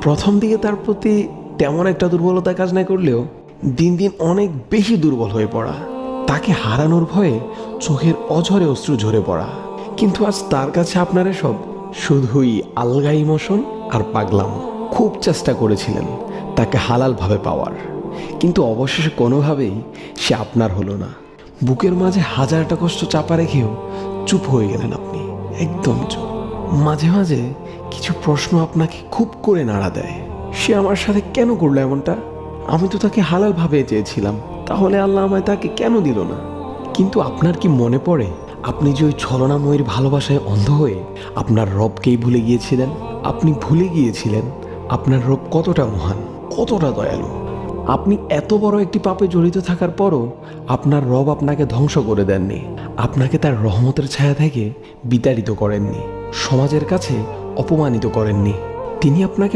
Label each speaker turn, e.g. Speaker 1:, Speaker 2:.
Speaker 1: প্রথম দিকে তার প্রতি তেমন একটা দুর্বলতা কাজ না করলেও দিন দিন অনেক বেশি দুর্বল হয়ে পড়া, তাকে হারানোর ভয়ে চোখের অঝরে অশ্রু ঝরে পড়া। কিন্তু আজ তার কাছে আপনার এসব শুধুই আলগা ইমোশন আর পাগলাম। খুব চেষ্টা করেছিলেন তাকে হালালভাবে পাওয়ার, কিন্তু অবশেষে কোনোভাবেই সে আপনার হলো না। বুকের মাঝে হাজারটা কষ্ট চাপা রেখেও চুপ হয়ে গেলেন আপনি, একদম চুপ। মাঝে মাঝে কিছু প্রশ্ন আপনাকে খুব করে নাড়া দেয়। সে আমার সাথে কেন করলো এমনটা? আমি তো তাকে হালালভাবে চেয়েছিলাম, তাহলে আল্লাহ আমায় তাকে কেন দিল না? কিন্তু আপনার কি মনে পড়ে আপনি যে ওই ছলনাময়ীর ভালোবাসায় অন্ধ হয়ে আপনার রবকেই ভুলে গিয়েছিলেন? আপনি ভুলে গিয়েছিলেন আপনার রব কতটা মহান, কতটা দয়ালু। আপনি এত বড় একটি পাপে জড়িত থাকার পরও আপনার রব আপনাকে ধ্বংস করে দেননি, আপনাকে তার রহমতের ছায়া থেকে বিতাড়িত করেননি, সমাজের কাছে অপমানিত করেননি। তিনি আপনাকে